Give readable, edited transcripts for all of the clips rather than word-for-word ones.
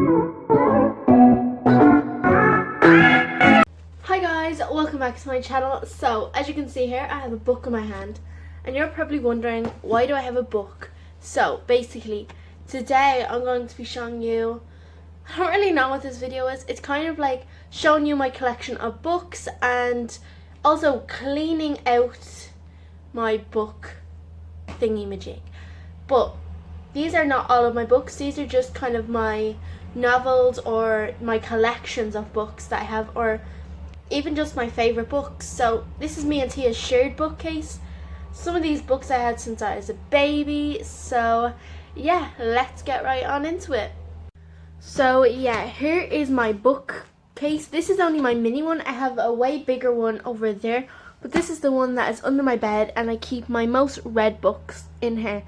Hi guys, welcome back to my channel. So as you can see here, I have a book in my hand and you're probably wondering, why do I have a book? So basically today I'm going to be showing you, I don't really know what this video is. It's kind of like showing you my collection of books and also cleaning out my book thingy-majig. But these are not all of my books. These are just kind of my novels or my collections of books that I have, or even just my favourite books. So this is me and Tia's shared bookcase. Some of these books I had since I was a baby. So yeah, let's get right on into it. So yeah, here is my bookcase. This is only my mini one. I have a way bigger one over there, but this is the one that is under my bed and I keep my most read books in here.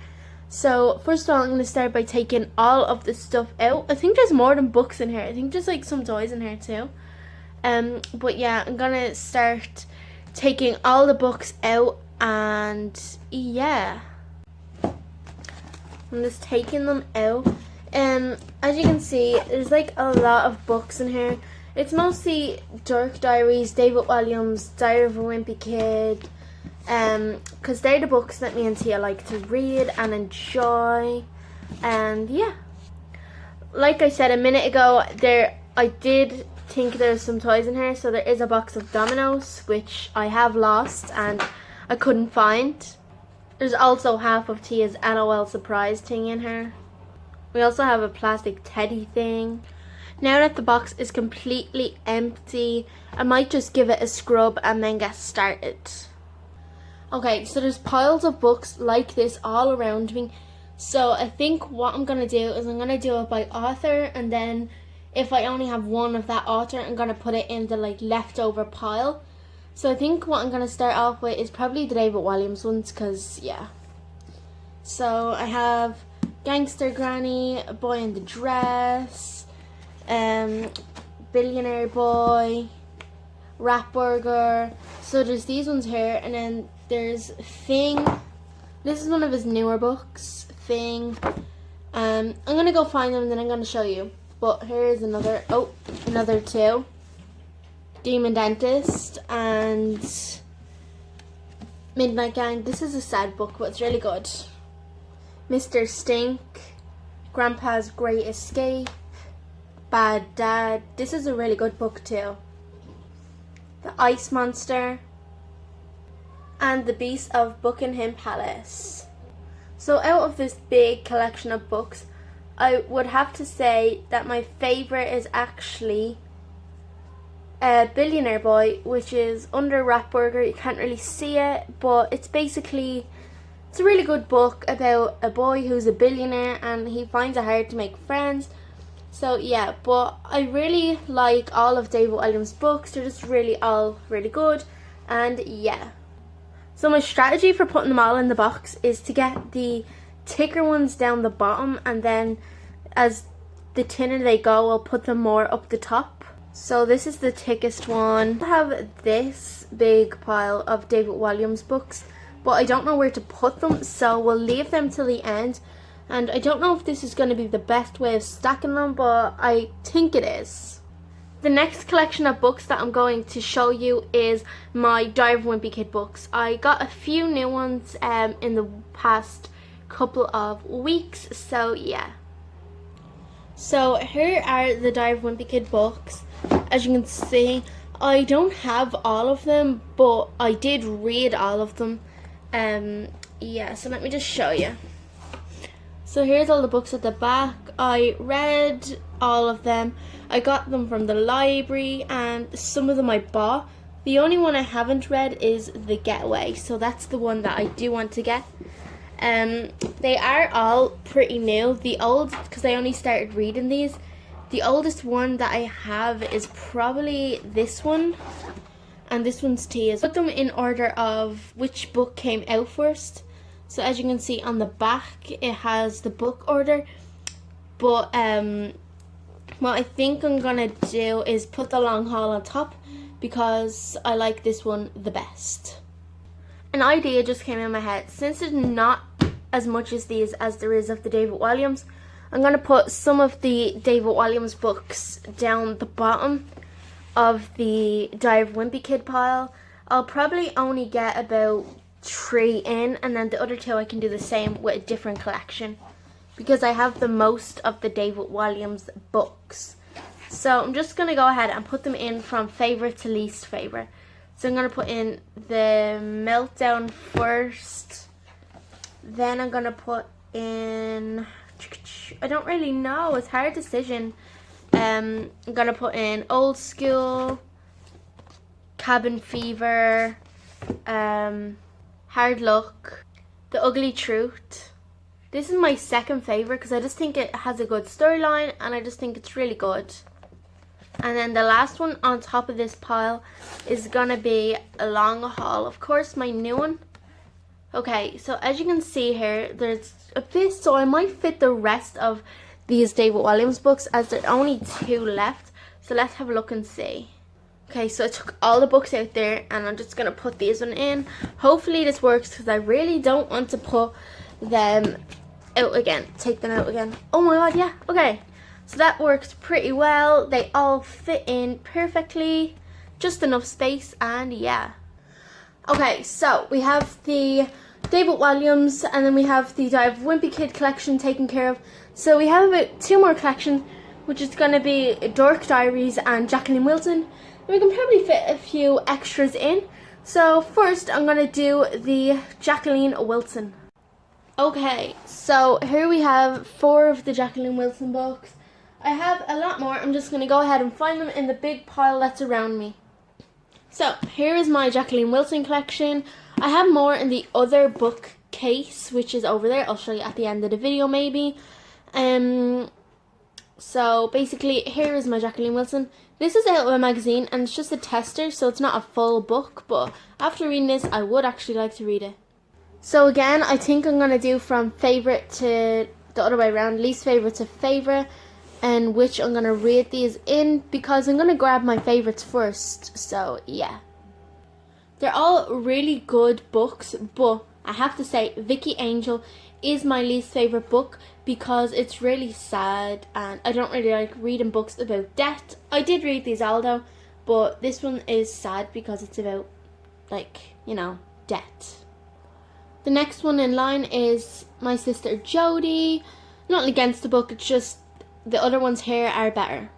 So first of all, I'm going to start by taking all of the stuff out. I think there's more than books in here. I think there's like some toys in here too. But yeah, I'm going to start taking all the books out, and yeah, I'm just taking them out. As you can see, there's like a lot of books in here. It's mostly Dark Diaries, David Walliams, Diary of a Wimpy Kid, because they're the books that me and Tia like to read and enjoy. And yeah, like I said a minute ago, I did think there's some toys in here. So there is a box of dominoes, which I have lost and I couldn't find. There's also half of Tia's LOL surprise thing in here. We also have a plastic teddy thing. Now that the box is completely empty, I might just give it a scrub and then get started. Okay, so there's piles of books like this all around me. So I think what I'm going to do is I'm going to do it by author, and then if I only have one of that author, I'm going to put it in the like leftover pile. So I think what I'm going to start off with is probably the David Walliams ones, because yeah. So I have Gangster Granny, A Boy in the Dress, Billionaire Boy, Rat Burger. So there's these ones here, and then there's Thing. This is one of his newer books, Thing. I'm gonna go find them and then I'm gonna show you. But here is another two. Demon Dentist and Midnight Gang. This is a sad book, but it's really good. Mr. Stink, Grandpa's Great Escape, Bad Dad. This is a really good book too. The Ice Monster, and The Beast of Buckingham Palace. So out of this big collection of books, I would have to say that my favourite is actually Billionaire Boy, which is under Rat Burger. You can't really see it, but it's a really good book about a boy who's a billionaire and he finds it hard to make friends. So yeah, but I really like all of David Walliams' books. They're just really all really good, and yeah. So my strategy for putting them all in the box is to get the thicker ones down the bottom, and then as the thinner they go, I'll put them more up the top. So this is the thickest one. I have this big pile of David Walliams books, but I don't know where to put them, so we'll leave them till the end. And I don't know if this is going to be the best way of stacking them, but I think it is. The next collection of books that I'm going to show you is my Diary of a Wimpy Kid books. I got a few new ones in the past couple of weeks, so yeah. So here are the Diary of a Wimpy Kid books. As you can see, I don't have all of them, but I did read all of them. Yeah, so let me just show you. So here's all the books at the back. I read all of them. I got them from the library, and some of them I bought. The only one I haven't read is The Getaway, so that's the one that I do want to get. They are all pretty new. Because I only started reading these, the oldest one that I have is probably this one, and this one's Tia's. Put them in order of which book came out first. So as you can see on the back, it has the book order, but what I think I'm gonna do is put the long haul on top, because I like this one the best. An idea just came in my head. Since there's not as much as these as there is of the David Walliams, I'm going to put some of the David Walliams books down the bottom of the Diary of a Wimpy Kid pile. I'll probably only get about 3 in, and then the other 2 I can do the same with a different collection, because I have the most of the David Walliams books. So I'm just going to go ahead and put them in from favourite to least favourite. So I'm going to put in the Meltdown first. Then I'm going to put in, I don't really know, it's a hard decision. I'm going to put in Old School, Cabin Fever, Hard Luck, The Ugly Truth. This is my second favourite because I just think it has a good storyline and I just think it's really good. And then the last one on top of this pile is going to be A Long Haul. Of course, my new one. Okay, so as you can see here, there's a bit, so I might fit the rest of these David Walliams books as there are only 2 left. So let's have a look and see. Okay, so I took all the books out there and I'm just going to put these one in. Hopefully this works because I really don't want to put them out again. Take them out again. Oh my god, yeah, okay. So that works pretty well. They all fit in perfectly. Just enough space and yeah. Okay, so we have the David Walliams and then we have the Diary of a Wimpy Kid collection taken care of. So we have about 2 more collections, which is going to be Dork Diaries and Jacqueline Wilson. And we can probably fit a few extras in. So first I'm going to do the Jacqueline Wilson. Okay, so here we have 4 of the Jacqueline Wilson books. I have a lot more. I'm just going to go ahead and find them in the big pile that's around me. So here is my Jacqueline Wilson collection. I have more in the other bookcase, which is over there. I'll show you at the end of the video maybe. So basically here is my Jacqueline Wilson. This is out of a magazine and it's just a tester, so it's not a full book, but after reading this I would actually like to read it. So again, I think I'm going to do from favourite to the other way around, least favourite to favourite, and which I'm going to rate these in because I'm going to grab my favourites first. So yeah. They're all really good books, but I have to say Vicky Angel is my least favourite book because it's really sad and I don't really like reading books about death. I did read these all though, but this one is sad because it's about, like, you know, death. The next one in line is My Sister Jodie. Not against the book, it's just the other ones here are better.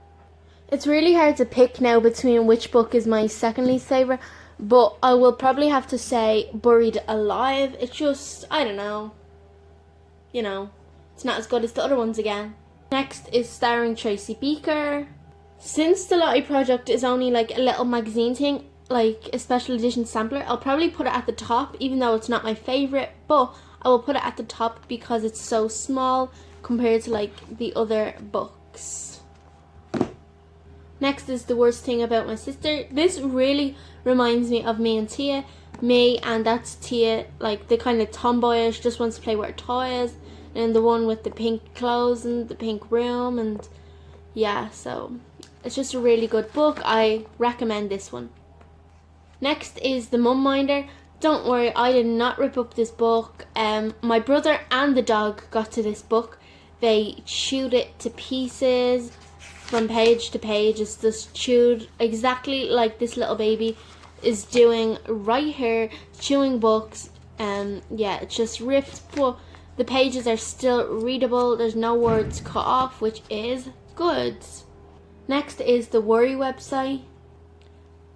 It's really hard to pick now between which book is my second least favourite, but I will probably have to say Buried Alive. It's just, I don't know. You know, it's not as good as the other ones again. Next is starring Tracy Beaker. Since the Lottie Project is only like a little magazine thing, like a special edition sampler, I'll probably put it at the top even though it's not my favourite, but I will put it at the top because it's so small compared to like the other books. Next is The Worst Thing About My Sister. This really reminds me of Me and Tia. Me, and that's Tia, like the kind of tomboyish, just wants to play with her toys, and the one with the pink clothes and the pink room, and yeah, so it's just a really good book. I recommend this one. Next is The Mum Minder. Don't worry, I did not rip up this book. My brother and the dog got to this book. They chewed it to pieces from page to page. It's just chewed exactly like this little baby is doing right here, chewing books. Yeah, it's just ripped, but the pages are still readable. There's no words cut off, which is good. Next is The Worry Website.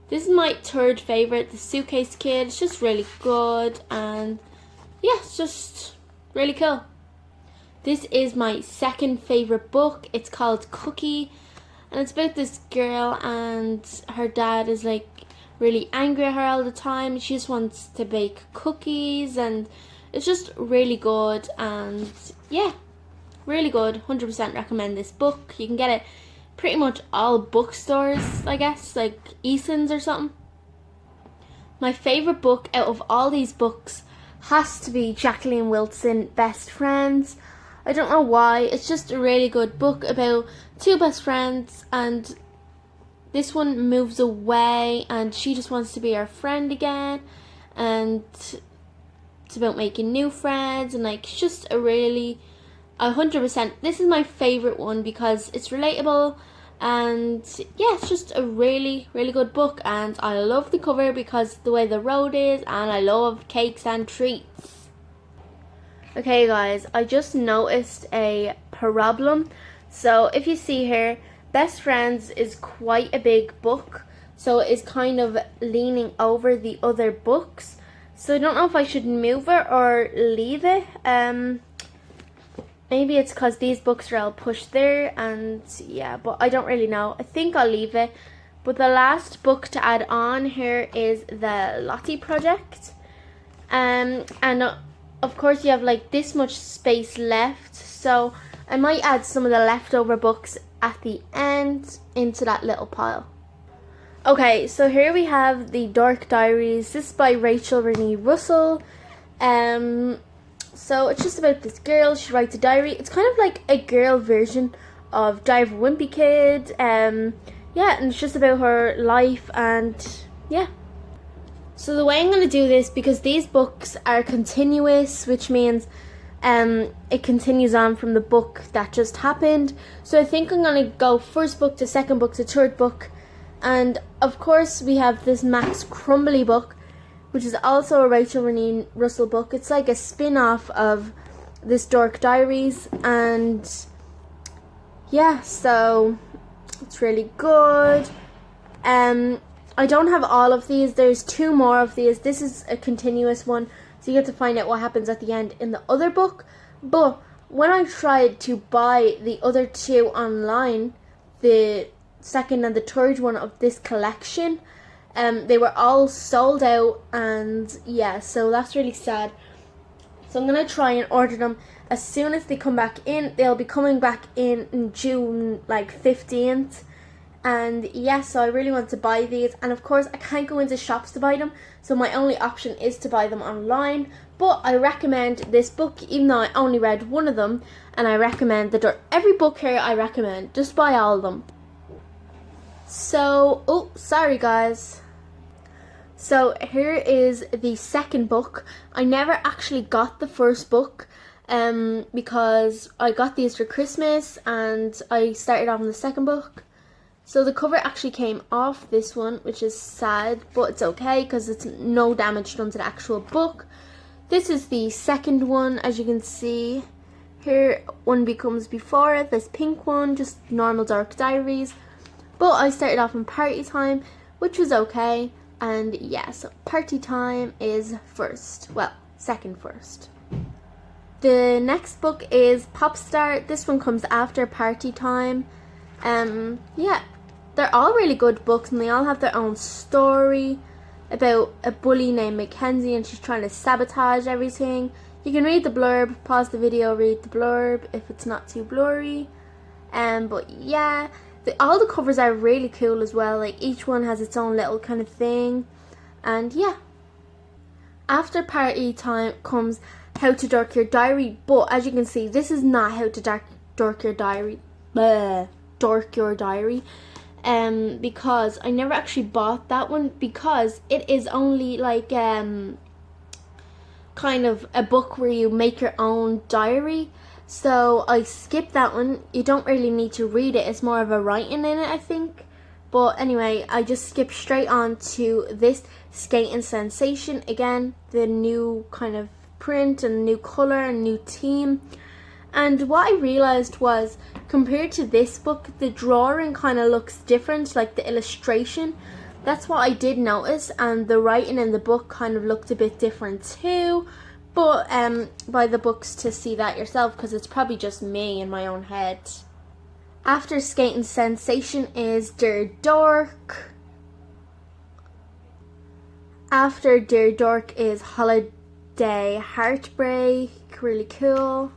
This is my third favourite, The Suitcase Kid. It's just really good and yeah, it's just really cool. This is my second favourite book. It's called Cookie and it's about this girl and her dad is like really angry at her all the time. She just wants to bake cookies and it's just really good and yeah, really good. 100% recommend this book. You can get it pretty much all bookstores, I guess, like Eason's or something. My favourite book out of all these books has to be Jacqueline Wilson, Best Friends. I don't know why, it's just a really good book about 2 best friends and this one moves away and she just wants to be her friend again, and it's about making new friends and like it's just a really 100%. This is my favorite one because it's relatable, and yeah, it's just a really, really good book. And I love the cover because the way the road is, and I love cakes and treats. Okay guys, I just noticed a problem. So if you see here, Best Friends is quite a big book, so it's kind of leaning over the other books. So I don't know if I should move it or leave it. Maybe it's because these books are all pushed there, and yeah, but I don't really know. I think I'll leave it. But the last book to add on here is the Lottie Project. And of course you have like this much space left, so I might add some of the leftover books at the end into that little pile. Okay, so here we have the Dark Diaries. This is by Rachel Renee Russell. So it's just about this girl. She writes a diary. It's kind of like a girl version of Diary of a Wimpy Kid. Yeah, and it's just about her life, and yeah. So the way I'm going to do this, because these books are continuous, which means it continues on from the book that just happened. So I think I'm going to go first book to second book to third book. And of course we have this Max Crumbly book, which is also a Rachel Renee Russell book. It's like a spin-off of this Dark Diaries, and yeah, so it's really good. I don't have all of these. There's 2 more of these. This is a continuous one, so you get to find out what happens at the end in the other book. But when I tried to buy the other 2 online, the second and the third one of this collection, they were all sold out, and yeah, so that's really sad. So I'm gonna try and order them as soon as they come back in. They'll be coming back in June like 15th. And yeah, so I really want to buy these, and of course I can't go into shops to buy them, so my only option is to buy them online. But I recommend this book, even though I only read one of them, and I recommend every book here I recommend. Just buy all of them. So, oh, sorry guys. So here is the second book. I never actually got the first book because I got these for Christmas, and I started off on the second book. So the cover actually came off this one, which is sad, but it's okay because it's no damage done to the actual book. This is the second one. As you can see here, one becomes before it, this pink one, just normal Dark Diaries. But I started off in Party Time, which was okay. And yeah, so Party Time is first. Well, second first. The next book is Popstar. This one comes after Party Time. Yeah, they're all really good books, and they all have their own story about a bully named Mackenzie, and she's trying to sabotage everything. You can read the blurb, pause the video, read the blurb if it's not too blurry. But yeah, all the covers are really cool as well. Like each one has its own little kind of thing, and yeah. After Party Time comes How to Dark Your Diary, but as you can see, this is not How to Dark Your Diary. Dark Your Diary. Because I never actually bought that one, because it is only like kind of a book where you make your own diary. So I skipped that one. You don't really need to read it. It's more of a writing in it, I think. But anyway, I just skipped straight on to this Skating Sensation. Again, the new kind of print and new colour and new theme. And what I realised was, compared to this book, the drawing kind of looks different, like the illustration. That's what I did notice, and the writing in the book kind of looked a bit different too. But buy the books to see that yourself, because it's probably just me in my own head. After Skating Sensation is Dear Dork. After Dear Dork is Holiday Heartbreak. Really cool.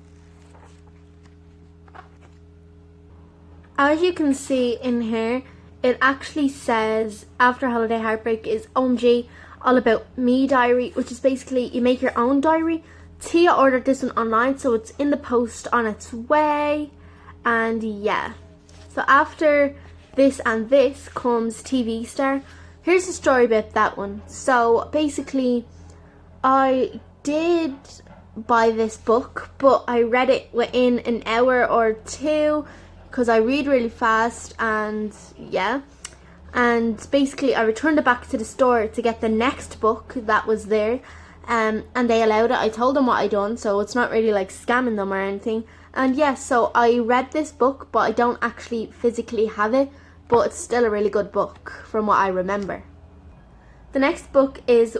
As you can see in here, it actually says after Holiday Heartbreak is OMG All About Me Diary, which is basically you make your own diary. Tia ordered this one online, so it's in the post on its way. And yeah, so after this and this comes TV Star. Here's the story about that one. So basically, I did buy this book, but I read it within an hour or two because I read really fast, and yeah. And basically I returned it back to the store to get the next book that was there, and they allowed it. I told them what I done, so it's not really like scamming them or anything. And yeah, so I read this book, but I don't actually physically have it, but it's still a really good book from what I remember. The next book is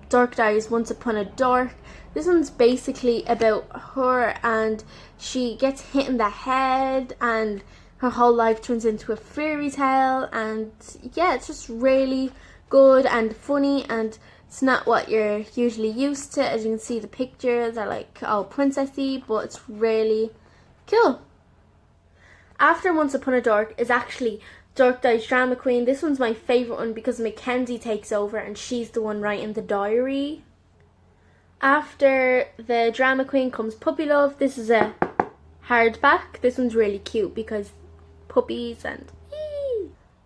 Dark Diaries Once Upon a Dork. This one's basically about her, and she gets hit in the head and her whole life turns into a fairy tale. And yeah, it's just really good and funny, and it's not what you're usually used to. As you can see, the pictures are like all princessy, but it's really cool. After Once Upon a Dork is actually Dark Diaries Drama Queen. This one's my favourite one because Mackenzie takes over and she's the one writing the diary. After the Drama Queen comes Puppy Love. This is a hardback. This one's really cute because puppies and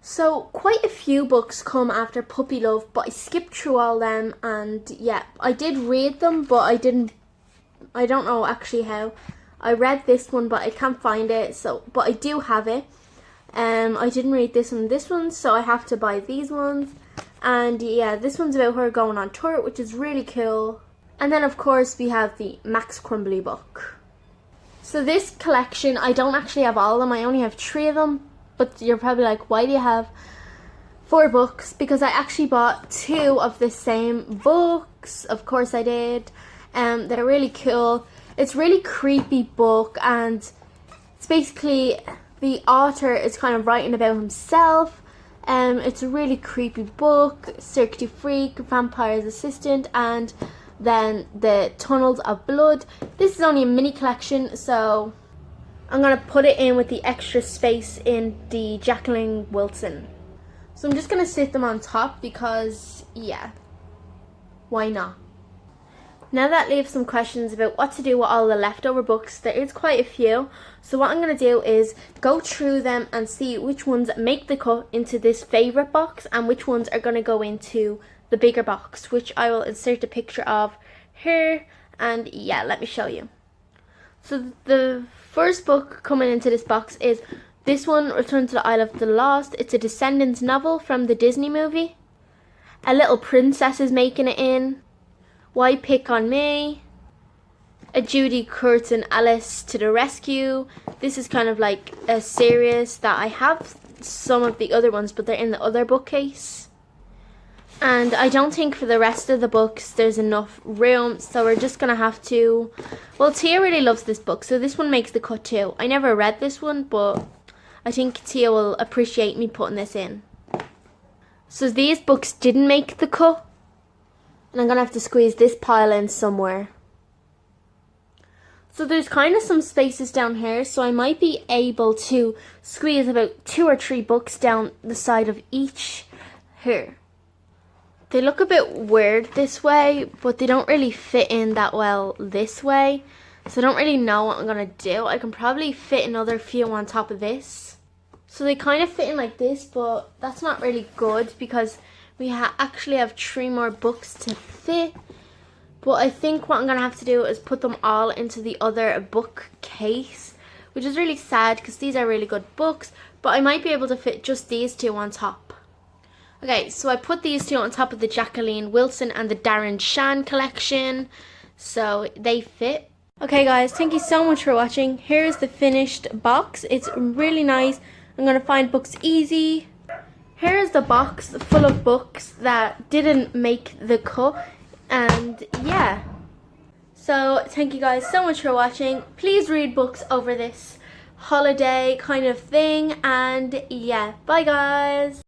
so quite a few books come after Puppy Love, but I skipped through all them, and yeah, I did read them, but I don't know actually how. I read this one, but I can't find it, so but I do have it. I didn't read this one, so I have to buy these ones. And yeah, this one's about her going on tour, which is really cool. And then of course we have the Max Crumbly book. So this collection, I don't actually have all of them, I only have 3 of them. But you're probably like, why do you have 4 books? Because I actually bought 2 of the same books. Of course I did. They're really cool. It's a really creepy book, and it's basically the author is kind of writing about himself. It's a really creepy book. Cirque du Freak, Vampire's Assistant, and then the Tunnels of Blood. This is only a mini collection, so I'm going to put it in with the extra space in the Jacqueline Wilson. So I'm just going to sit them on top because, yeah, why not? Now that leaves some questions about what to do with all the leftover books. There is quite a few. So what I'm going to do is go through them and see which ones make the cut into this favourite box and which ones are going to go into the bigger box, which I will insert a picture of here. And yeah, let me show you. So the first book coming into this box is this one, Return to the Isle of the Lost. It's a Descendants novel from the Disney movie. A Little Princess is making it in. Why Pick on Me? A Judy Curtin Alice to the Rescue. This is kind of like a series that I have some of the other ones, but they're in the other bookcase. And I don't think for the rest of the books there's enough room, so we're just going to have to... Well, Tia really loves this book, so this one makes the cut too. I never read this one, but I think Tia will appreciate me putting this in. So these books didn't make the cut, and I'm going to have to squeeze this pile in somewhere. So there's kind of some spaces down here, so I might be able to squeeze about 2 or 3 books down the side of each here. They look a bit weird this way, but they don't really fit in that well this way. So I don't really know what I'm going to do. I can probably fit another few on top of this. So they kind of fit in like this, but that's not really good because we actually have 3 more books to fit. But I think what I'm going to have to do is put them all into the other bookcase, which is really sad because these are really good books. But I might be able to fit just these 2 on top. Okay, so I put these 2 on top of the Jacqueline Wilson and the Darren Shan collection, so they fit. Okay guys, thank you so much for watching. Here's the finished box. It's really nice. I'm going to find books easy. Here's the box full of books that didn't make the cut, and yeah. So thank you guys so much for watching. Please read books over this holiday kind of thing, and yeah, bye guys.